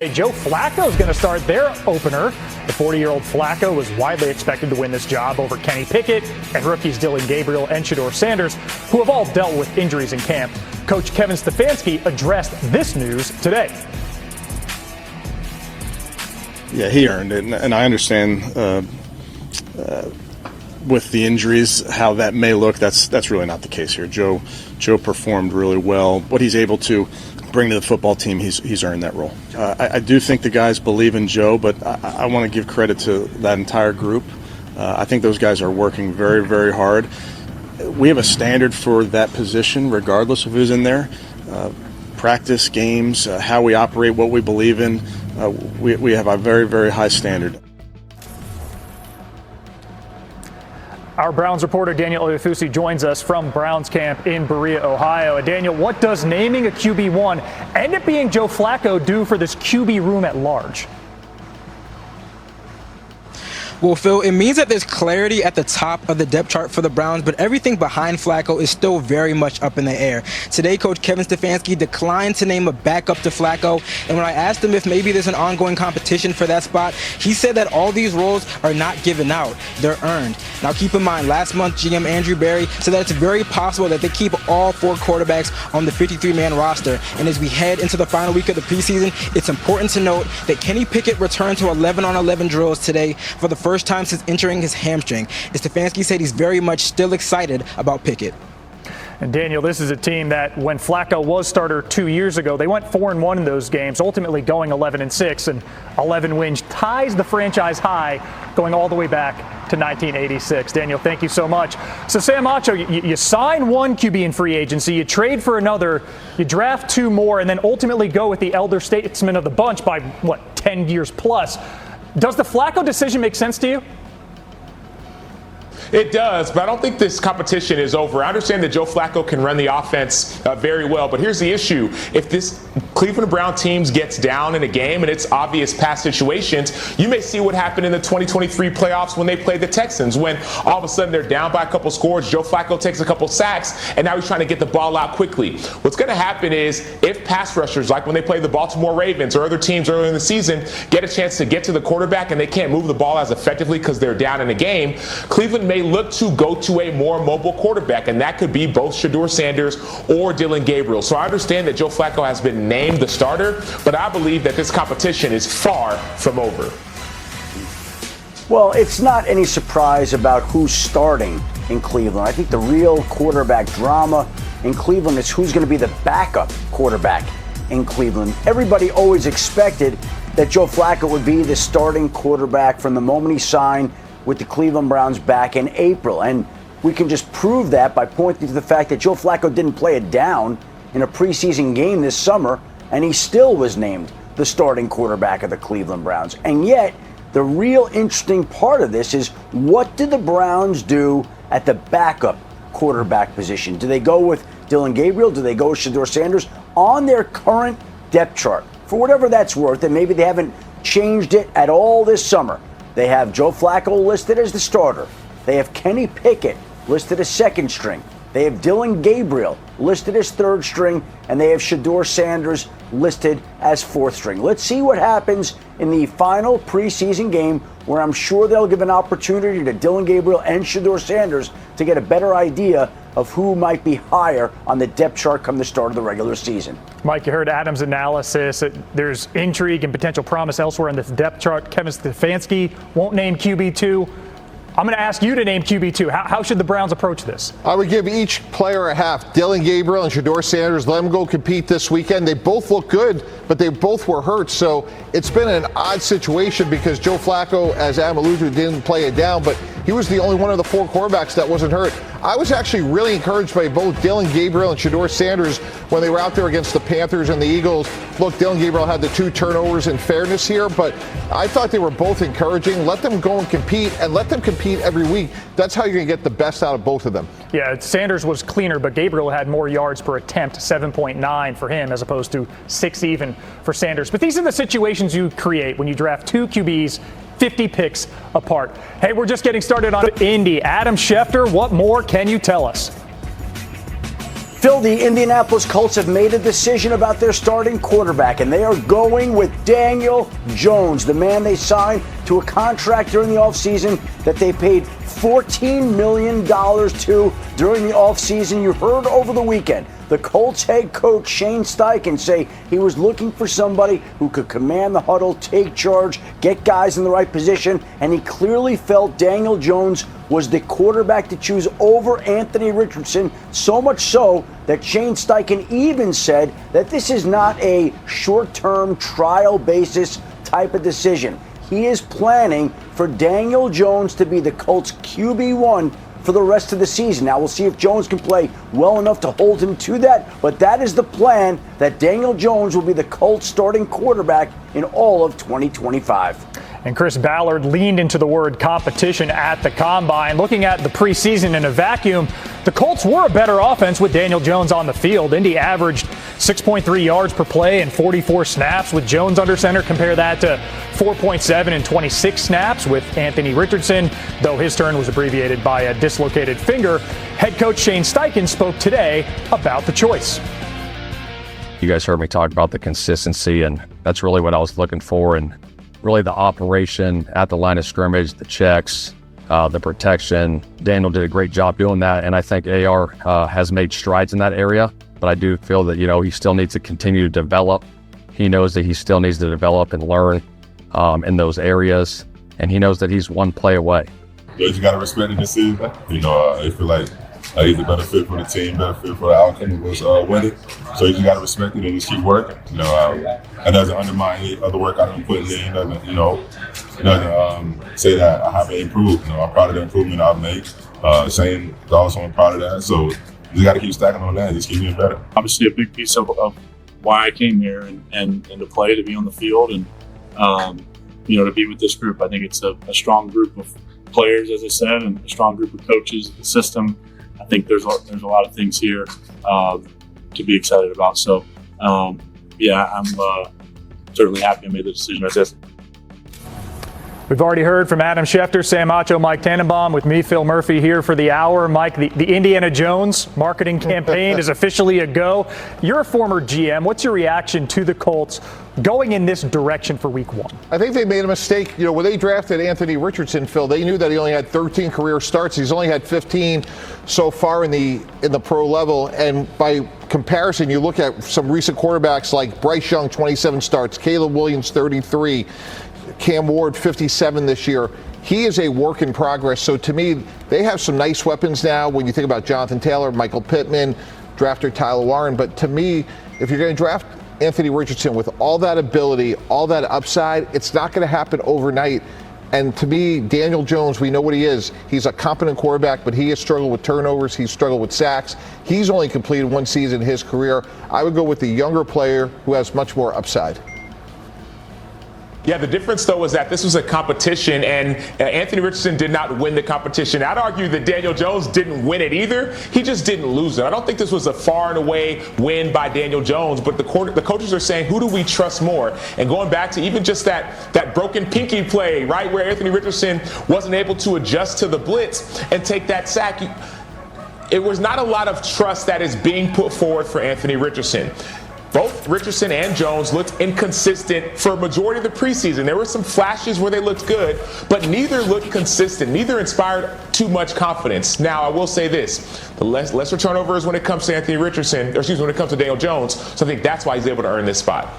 Joe Flacco is going to start their opener. The 40-year-old Flacco was widely expected to win this job over Kenny Pickett and rookies Dillon Gabriel and Shedeur Sanders, who have all dealt with injuries in camp. Coach Kevin Stefanski addressed this news today. Yeah, he earned it, and I understand with the injuries how that may look. That's really not the case here. Joe performed really well. What he's able to bring to the football team, he's earned that role. I do think the guys believe in Joe, but I want to give credit to that entire group. I think those guys are working very, very hard. We have a standard for that position regardless of who's in there. Practice, games, how we operate, what we believe in. We have a very, very high standard. Our Browns reporter Daniel Oyefusi joins us from Browns camp in Berea, Ohio. And Daniel, what does naming a QB1 and it being Joe Flacco do for this QB room at large? Well, Phil, it means that there's clarity at the top of the depth chart for the Browns, but everything behind Flacco is still very much up in the air. Today, Coach Kevin Stefanski declined to name a backup to Flacco, and when I asked him if maybe there's an ongoing competition for that spot, he said that all these roles are not given out, they're earned. Now, keep in mind, last month, GM Andrew Berry said that it's very possible that they keep all 4 quarterbacks on the 53-man roster, and as we head into the final week of the preseason, it's important to note that Kenny Pickett returned to 11-on-11 drills today for the first time since injuring his hamstring. And Stefanski said he's very much still excited about Pickett. And Daniel, this is a team that when Flacco was starter 2 years ago, they went 4-1 in those games, ultimately going 11-6, and 11 wins ties the franchise high going all the way back to 1986. Daniel, thank you so much. So Sam Acho, you sign one QB in free agency, you trade for another, you draft 2 more, and then ultimately go with the elder statesman of the bunch by, 10 years plus. Does the Flacco decision make sense to you? It does, but I don't think this competition is over. I understand that Joe Flacco can run the offense very well, but here's the issue. If this Cleveland Brown teams gets down in a game and it's obvious past situations, you may see what happened in the 2023 playoffs when they played the Texans, when all of a sudden they're down by a couple scores, Joe Flacco takes a couple sacks, and now he's trying to get the ball out quickly. What's going to happen is if pass rushers, like when they played the Baltimore Ravens or other teams earlier in the season, get a chance to get to the quarterback and they can't move the ball as effectively because they're down in a game, Cleveland may look to go to a more mobile quarterback, and that could be both Shedeur Sanders or Dillon Gabriel. So I understand that Joe Flacco has been named the starter, but I believe that this competition is far from over. Well, it's not any surprise about who's starting in Cleveland. I think the real quarterback drama in Cleveland is who's going to be the backup quarterback in Cleveland. Everybody always expected that Joe Flacco would be the starting quarterback from the moment he signed with the Cleveland Browns back in April. And we can just prove that by pointing to the fact that Joe Flacco didn't play it down in a preseason game this summer, and he still was named the starting quarterback of the Cleveland Browns. And yet, the real interesting part of this is, what did the Browns do at the backup quarterback position? Do they go with Dillon Gabriel? Do they go with Shedeur Sanders? On their current depth chart, for whatever that's worth, and maybe they haven't changed it at all this summer, they have Joe Flacco listed as the starter. They have Kenny Pickett listed as second string. They have Dillon Gabriel listed as third string, and they have Shedeur Sanders listed as fourth string. Let's see what happens in the final preseason game, where I'm sure they'll give an opportunity to Dillon Gabriel and Shedeur Sanders to get a better idea of who might be higher on the depth chart come the start of the regular season. Mike, you heard Adam's analysis. There's intrigue and potential promise elsewhere in this depth chart. Kevin Stefanski won't name QB2. I'm going to ask you to name QB2. How should the Browns approach this? I would give each player a half. Dillon Gabriel and Shedeur Sanders, let them go compete this weekend. They both look good, but they both were hurt. So it's been an odd situation because Joe Flacco, as Adam alluded to, didn't play it down, but he was the only one of the 4 quarterbacks that wasn't hurt. I was actually really encouraged by both Dillon Gabriel and Shedeur Sanders when they were out there against the Panthers and the Eagles. Look, Dillon Gabriel had the 2 turnovers in fairness here, but I thought they were both encouraging. Let them go and compete, and let them compete every week. That's how you're going to get the best out of both of them. Yeah, Sanders was cleaner, but Gabriel had more yards per attempt, 7.9 for him as opposed to 6 even for Sanders. But these are the situations you create when you draft 2 QBs 50 picks apart. Hey, we're just getting started on Indy. Adam Schefter, what more can you tell us? Phil, the Indianapolis Colts have made a decision about their starting quarterback, and they are going with Daniel Jones, the man they signed to a contract during the offseason that they paid $14 million to during the offseason. You heard over the weekend the Colts head coach Shane Steichen say he was looking for somebody who could command the huddle, take charge, get guys in the right position, and he clearly felt Daniel Jones was the quarterback to choose over Anthony Richardson, so much so that Shane Steichen even said that this is not a short-term trial basis type of decision. He is planning for Daniel Jones to be the Colts QB1 for the rest of the season. Now, we'll see if Jones can play well enough to hold him to that, but that is the plan, that Daniel Jones will be the Colts starting quarterback in all of 2025. And Chris Ballard leaned into the word competition at the Combine. Looking at the preseason in a vacuum, the Colts were a better offense with Daniel Jones on the field. Indy averaged 6.3 yards per play and 44 snaps with Jones under center. Compare that to 4.7 and 26 snaps with Anthony Richardson, though his turn was abbreviated by a dislocated finger. Head coach Shane Steichen spoke today about the choice. You guys heard me talk about the consistency, and that's really what I was looking for. And really the operation at the line of scrimmage, the checks, the protection. Daniel did a great job doing that, and I think AR has made strides in that area. But I do feel that, he still needs to continue to develop. He knows that he still needs to develop and learn in those areas, and he knows that he's one play away. You just got to respect the decision. I feel like he's a better fit for the team, better fit for the outcome of us winning. So you just got to respect it and just keep working. It doesn't undermine any other work I've been putting in. It doesn't say that I haven't improved. I'm proud of the improvement I've made. Shane is also proud of that. So you got to keep stacking on that and just keep getting better. Obviously, a big piece of why I came here and to play, to be on the field, and to be with this group. I think it's a strong group of players, as I said, and a strong group of coaches. The system. I think there's a lot of things here to be excited about. So, I'm certainly happy I made the decision I did. We've already heard from Adam Schefter, Sam Acho, Mike Tannenbaum, with me, Phil Murphy, here for the hour. Mike, the Indiana Jones marketing campaign is officially a go. You're a former GM. What's your reaction to the Colts going in this direction for Week 1? I think they made a mistake. When they drafted Anthony Richardson, Phil, they knew that he only had 13 career starts. He's only had 15 so far in the pro level. And by comparison, you look at some recent quarterbacks like Bryce Young, 27 starts, Caleb Williams, 33. Cam Ward, 57 this year. He is a work in progress. So to me, they have some nice weapons now when you think about Jonathan Taylor, Michael Pittman, drafter Tyler Warren. But to me, if you're going to draft Anthony Richardson with all that ability, all that upside, it's not going to happen overnight. And to me, Daniel Jones, we know what he is. He's a competent quarterback, but he has struggled with turnovers. He's struggled with sacks. He's only completed one season in his career. I would go with the younger player who has much more upside. Yeah, the difference, though, is that this was a competition, and Anthony Richardson did not win the competition. I'd argue that Daniel Jones didn't win it either. He just didn't lose it. I don't think this was a far and away win by Daniel Jones, but the coaches are saying, who do we trust more? And going back to even just that broken pinky play, right, where Anthony Richardson wasn't able to adjust to the blitz and take that sack. It was not a lot of trust that is being put forward for Anthony Richardson. Both Richardson and Jones looked inconsistent for a majority of the preseason. There were some flashes where they looked good, but neither looked consistent. Neither inspired too much confidence. Now, I will say this. The lesser turnovers when it comes to Anthony Richardson, when it comes to Daniel Jones. So I think that's why he's able to earn this spot.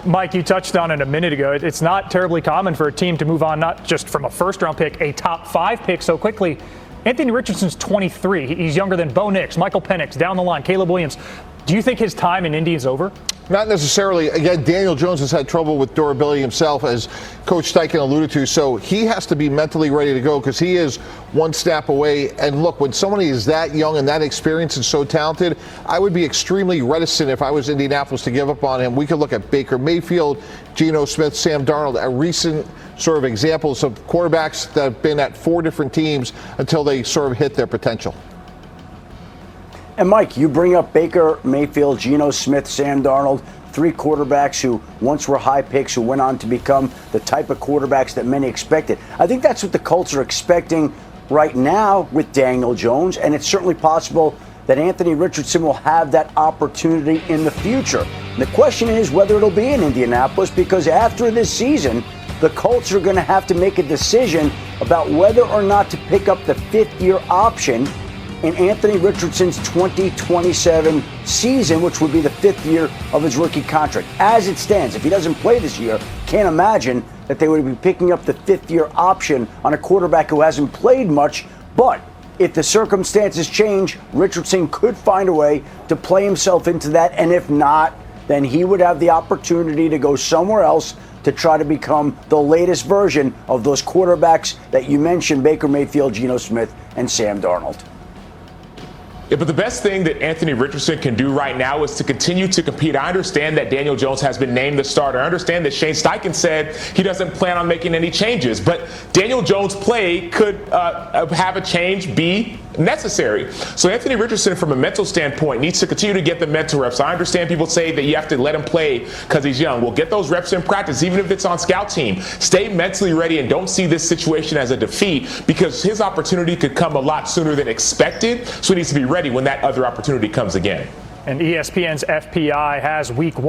Mike, you touched on it a minute ago. It's not terribly common for a team to move on not just from a first-round pick, a top 5 pick so quickly. Anthony Richardson's 23. He's younger than Bo Nix, Michael Penix, down the line, Caleb Williams. Do you think his time in Indy is over? Not necessarily. Again, Daniel Jones has had trouble with durability himself, as Coach Steichen alluded to. So he has to be mentally ready to go because he is one snap away. And look, when somebody is that young and that experienced and so talented, I would be extremely reticent if I was Indianapolis to give up on him. We could look at Baker Mayfield, Geno Smith, Sam Darnold, a recent sort of examples of quarterbacks that have been at 4 different teams until they sort of hit their potential. And Mike, you bring up Baker Mayfield, Geno Smith, Sam Darnold, 3 quarterbacks who once were high picks who went on to become the type of quarterbacks that many expected. I think that's what the Colts are expecting right now with Daniel Jones, and it's certainly possible that Anthony Richardson will have that opportunity in the future. And the question is whether it'll be in Indianapolis, because after this season, the Colts are going to have to make a decision about whether or not to pick up the fifth-year option in Anthony Richardson's 2027 season, which would be the fifth year of his rookie contract. As it stands, if he doesn't play this year, can't imagine that they would be picking up the fifth-year option on a quarterback who hasn't played much. But if the circumstances change, Richardson could find a way to play himself into that. And if not, then he would have the opportunity to go somewhere else to try to become the latest version of those quarterbacks that you mentioned, Baker Mayfield, Geno Smith, and Sam Darnold. Yeah, but the best thing that Anthony Richardson can do right now is to continue to compete. I understand that Daniel Jones has been named the starter. I understand that Shane Steichen said he doesn't plan on making any changes. But Daniel Jones' play could have a change be necessary. So Anthony Richardson, from a mental standpoint, needs to continue to get the mental reps. I understand people say that you have to let him play because he's young. Well, get those reps in practice, even if it's on scout team. Stay mentally ready and don't see this situation as a defeat, because his opportunity could come a lot sooner than expected. So he needs to be ready when that other opportunity comes again. And ESPN's FPI has week 1.